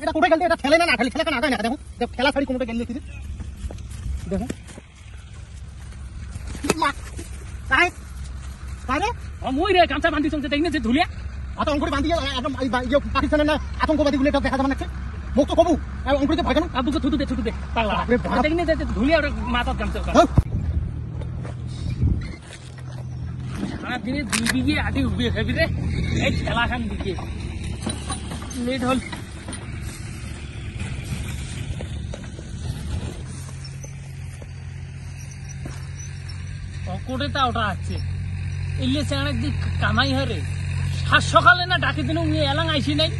এটা কোটে গেলে এটা ঠেলে না ঠেলে ঠেলে না আগায় না দেখো ঠেলা ছাড়ি কোনটা গেলে কি দেখো কাই কারে মই রে গামছা বান্ধি চলতে দেখনে যে ধুলিয়া আতঙ্করে বান্ধি একদম পাকিস্তানের না আতঙ্কবাদী গুলো এটা দেখা যাবে না মুখ তো কবু অঙ্কুরিতে ভয় কেন আবুকে থুতু দে পাগলা দেখনে যে ধুলিয়া ওর মাথার গামছা সারা দিনে 2 বিঘে আটি উবিয়ে খাবি রে এই খেলা খান দিকে লেট হল কোটেটা ওটা আছে এলে চাঁড়ে দিক কামাই হরে সাত সকালে না ডাকে দিন উনি এলাং আইসি নাই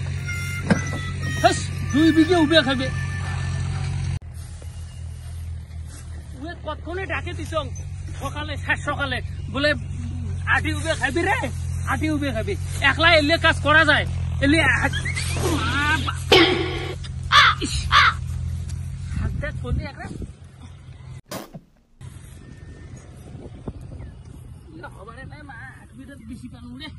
2 বিঘে উবে খাবে উয়ে কতক্ষণে ডাকে দিছ সকালে সাত সকালে বলে আটি উবে খাবি রে আটি উবে খাবি একলা এলে কাজ করা যায় এলে হাতে কোনি একলা হবারে নাই মা আটবিটা বেশি পালু রে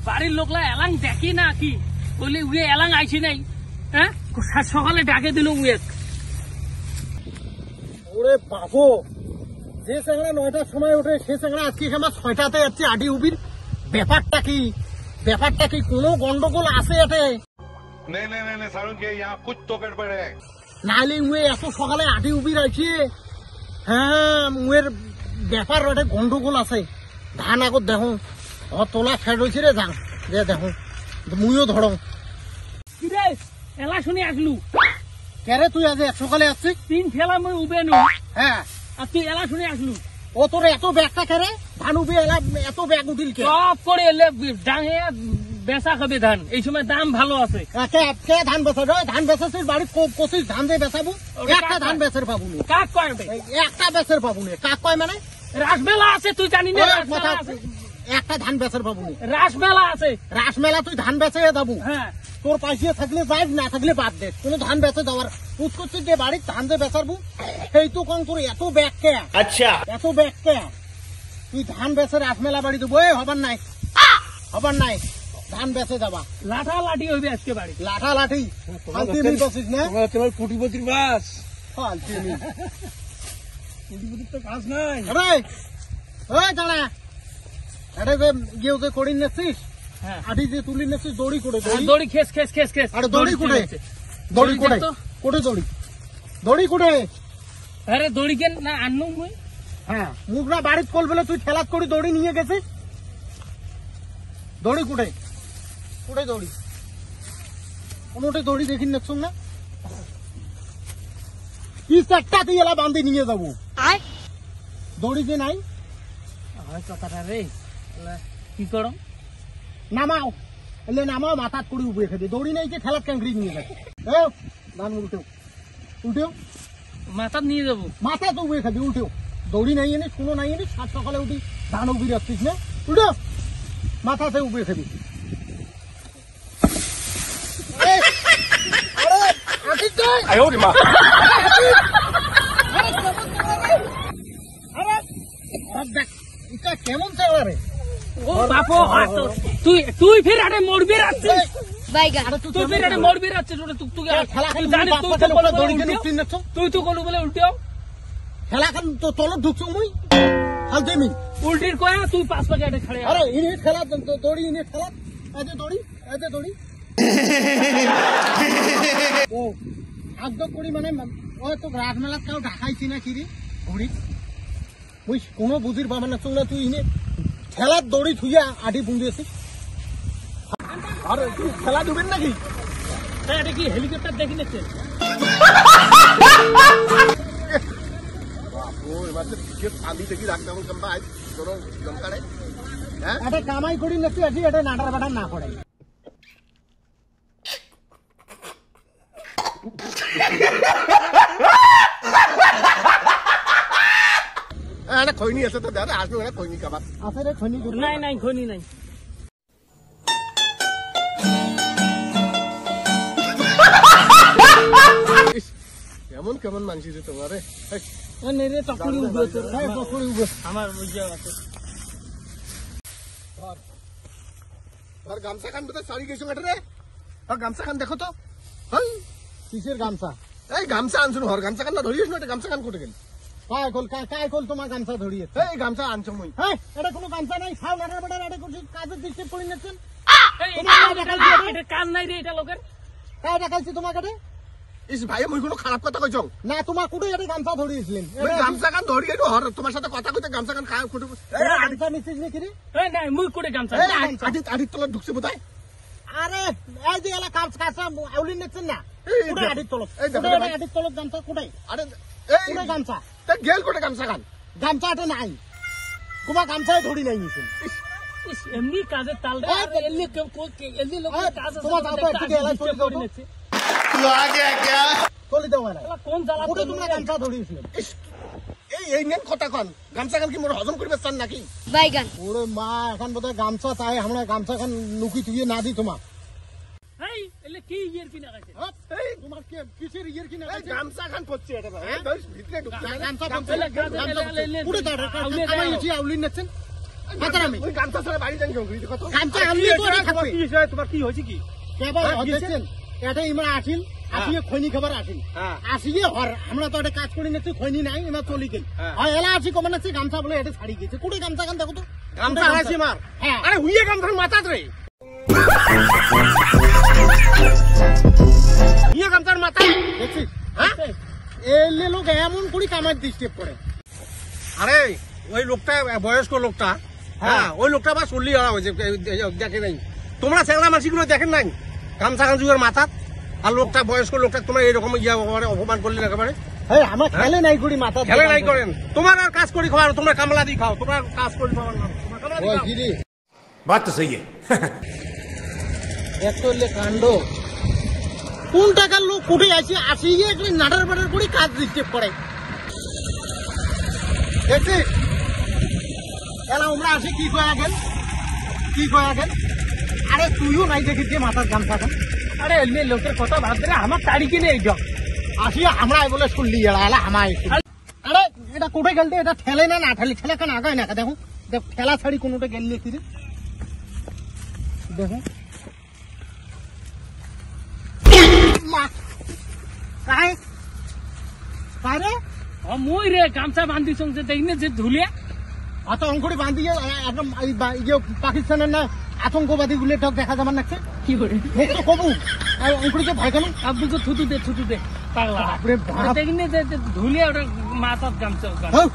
বাড়ির লোকলা এলাং দেখি না কি বলে উয়ে এলাং আইসি নাই হ্যাঁ সকালে ডাকে দিল উয়ে ওরে বাবু যে চেংড়া 9টার সময় ওঠে সে চেংড়া আজকে আমার 6টাতে যাচ্ছে আটি উবির ব্যাপারটা কি কোনো গন্ডগোল আছে এতে नहीं सारुण के यहाँ कुछ तो गड़बड़ है নাহলে উয়ে এত সকালে আটি উবির আছে হ্যাঁ উয়ের ব্যাপার ওটা গন্ডগোল আছে ধান আগত দেখো তোলা ফেড হয়েছে রে যাং যে দেখো মুইও ধরো কিরে এলা শুনি আসলু কেরে তুই আজ সকালে আসছিস 3 ফেলা মই উবে নু হ্যাঁ আর তুই এলা শুনি আসলু ও তোর এত ব্যাগটা কেরে ধান উবে এলা এত ব্যাগ উঠিল কে সব করে এলে ডাঙে বেচা খাবে ধান এই সময় দাম ভালো আছে কে ধান বেচা ধান বেচাছিস বাড়ি কচিস ধান দিয়ে বেচাবো একটা ধান বেচের পাবো না কাক কয় একটা বেচের পাবো না কাক কয় মানে রাসমেলা আছে তুই জানি না একটা ধান বেচের পাবো না রাসমেলা আছে রাসমেলা তুই ধান বেচে যাবো হ্যাঁ তোর পাইসিয়ে থাকলে যাই না থাকলে বাদ দে কোনো ধান বেচে যাওয়ার পুত করছিস যে বাড়ির ধান দিয়ে বেচারবো সেই তো কম তোর এত ব্যাগ কে আচ্ছা এত ব্যাগ কে তুই ধান বেচে রাসমেলা বাড়ি দেবো হবার নাই ধান বেচে যাবা লাঠা লাঠি হইবে আজকে বাড়ি লাঠা লাঠি ফালতু নেই বসিস না তোমার কোটিপতির বাস ফালতু নেই কোটিপতির তো কাজ নাই আরে ওই দাঁড়া আরে গিয়ে ওকে করি নেছিস হ্যাঁ আটি যে তুলি নেছিস দড়ি করে দড়ি খেস আরে দড়ি কোটে দড়ি কোটে আরে দড়ি কেন না আননু মুই হ্যাঁ মুখরা বাড়িত কল বলে তুই ঠেলাত করে দড়ি নিয়ে গেছিস দড়ি কোটে দড়ি কোনোটা দড়ি দেখি নেছুন না কি একটা তুই এলা বান্ধে নিয়ে যাবো দড়ি যে নাই কথাটা রে কি করো নামাও এলে নামাও মাথাত করে উবে খেতে দড়ি নাই যে ঠেলাত ক্যাংরি নিয়ে যাবে ধান উল্টেও মাথাত নিয়ে যাবো মাথা তো উবে খাবি উল্টেও দড়ি নাই এনে কোনো নাই এনে সাত সকালে উঠি ধান উবি রাখছিস না উল্টো মাথাতে উবে খাবি কেমন চাওয়া রে ও বাপো তুই ফির আরে মরবি রাখছিস তুই ফির আরে মরবি রাখছিস তুই তো কোনো বলে উল্টেও খেলাখান তো তলত ঢুকছো মুই হাল দেমি উল্টির কয়া তুই 5 প্যাকেটে খাড়ে আরে ইনি খেলা দড়ি ইনি খেলা এতে দড়ি ও আগদ করি মানে ওই তো রাজমেলাত কাউ ঢাকাইছি না কিরি ঘড়ি মুই কোনো বুঝির পাবে না চল তুই ইনি খেলার দড়ি থুইয়া আটি বুঁদিয়েছিস আরে তুই খেলা ডুবেন নাকি এটা কি হেলিকপ্টার দেখি নেছে এটা কামাই করি নাকি আজি এটা নাটার বাটার না করে খৈনি আছে তো দাদা আসবে খৈনি কাবাব আছে রে খৈনি নাই খৈনি নাই কেমন মানছি যে তোমার রে তকড়ি উবে আমার বুঝা আছে ধর গামছা খান বোধহয় সারি গেছো কাটে রে আর গামছা খান দেখো তো হই কিসের গামছা? এই গামছা আনছো হর গামছা খান না ধরিস না এটা গামছা খান কোটে গেল কায় কল তোমার গামছা ধরিয়েছে? এই গামছা আনছো মুই হ্যাঁ, এটা কোনো গামছা নাই। খাও লাটার বাটার এটা করছি, কাজের ডিস্টার্ব করে নিচ্ছেন। এই, তোমার এটা কাছে কান- আছে? এটা কান নাই রে এটা লোকের। কায় দেখাইছি তোমার কাছে? ইস ভাই মুই কোনো খারাপ কথা কইছো না, তোমার কুটে এটা গামছা ধরিয়েছিলেন। মুই গামছা খান ধরি একটু হর তোমার সাথে কথা কইতে গামছা খান খায় কোটে এটা গামছা নিচ্ছিস নাকি রে? এই নাই মুই করে গামছা। এই, আদিত তলা ঢুকছে বোধহয় আরে এই যে এলা কাঁচা আউলি নিচ্ছেন না, এই কুটে দেখ, আডির তলব। এই দেখো কুটে ভাই। আডির তলব গামছা কুটে? আরে এই কুটে গামছা? তা গেল কোটে গামছা খান গামছা এটা নাই, তোমার গামছায় ধরি নাই নিছেন। ইস, এমনি কাজের তাল রে। আর এমনি এমনি লোকের কাজ আছে, তোমার যাও তো, দেখতে একটু আগে এলাই disturb চলে যাও করে তো। নিচ্ছে। চলে দাও এলাই। শালা কোন জ্বালা কুটে তোর তোমরা লোকের? গামছা ধরিয়েছিলেন? ইস, এই নেন কথা কন গামছা খান কি মোর হজম করবে চান নাকি বাইগান ওরে মা, এখন বোধহয় গামছা চাই, আমরা গামছা খান লুকি তুইয়ে না দি তোমার। এই, এলে কি ইয়ের কিনা খাইছে? এই, তোমার কিসের ইয়ের কিনা এই গামছা খান পড়ছে এটা ভাই ভিতরে ঢুকছে না। গামছা গামছা এলে, গামছা এলে, কুটে দাও আউলে আমার দাও। ইউজি আউলি নিচ্ছেন। মাতার আমি ওই গামছা ছাড়া বাড়ি যান কেউ কত গামছা আউলি তো এটা থাকবে। তোমার কি হয়েছে কি কেবল দেখছেন এটা ইমরা আসিল, আসিয়ে খৈনি খাবার আসিল, হ্যাঁ। আসিয়ে হর আমরা তো এটা কাজ করে নিচ্ছি, খৈনি নাই, এবার চলি গেল। হ্যাঁ। হয় এলা আসি কমে নাচ্ছি গামছা বলে এটা ছাড়ি গেছে। কুটে গামছা খান দেখো তো, গামছা হারাইছি মার হ্যাঁ। আরে হুইয়ে গামছার মাথাত রে হুইয়ে গামছার মাথা দেখছিস হ্যাঁ এলে লোক এমন করে কামার ডিস্টার্ব করে। আরে ওই লোকটা বয়স্ক লোকটা হ্যাঁ ওই লোকটা বা চল্লি আনা হয়েছে দেখে নাই তোমরা ছেলেরা মাসিগুলো দেখেন নাই গামছা খান যুগের মাথাত আর লোকটা বয়স্ক লোকটা তোমরা এরকম ইয়া অপমান করলে একেবারে হ্যাঁ, আমার খেলে নাই করি মাথা খেলে নাই করেন তোমার আর কাজ করি খাওয়ার তোমরা কামলা দি খাও তোমার কাজ করি খাওয়ার না তোমরা কামলা দি খাও। গিরি बात तो सही है এত এলে কাণ্ড। কোন টাকার লোক কুটে আসি, আসিয়ে একটু নাটার বাটার করে কাজ ডিস্টার্ব করে। দেখছিস এলা আমরা আসি কি কয়া গেল, কি কয়া গেল। আরে তুইও নাই দেখিস যে মাথার গামছা খান, আরে এমনি লোকের কথা ভাবতে রে, আমার তাড়ি কিনে এই যাও। আসিয়া আমরা বলে শুনলি এলা আমায়। আরে এটা কোটে গেলতে এটা ঠেলে না, না ঠেলে ঠেলে কেন আগায় না দেখো, দেখ ঠেলা ছাড়ি কোনোটা গেলে কি রে দেখো মা কায় কায় রে মই রে গামছা বান্ধিছ যে দেখনে যে ধুলিয়া অত অঙ্কুরি বান্ধিয়ে একদম পাকিস্তানের না আতঙ্কবাদী গুলো দেখা যাবার নাকছে কি করে মুখ তো কবু অঙ্কুরিকে ভয় কেন? আব্বুকে থুতু দে পাগলা বাপরে বাপ। দেখনে যে ধুলিয়া ওটা মাথার গামছা হ্যাঁ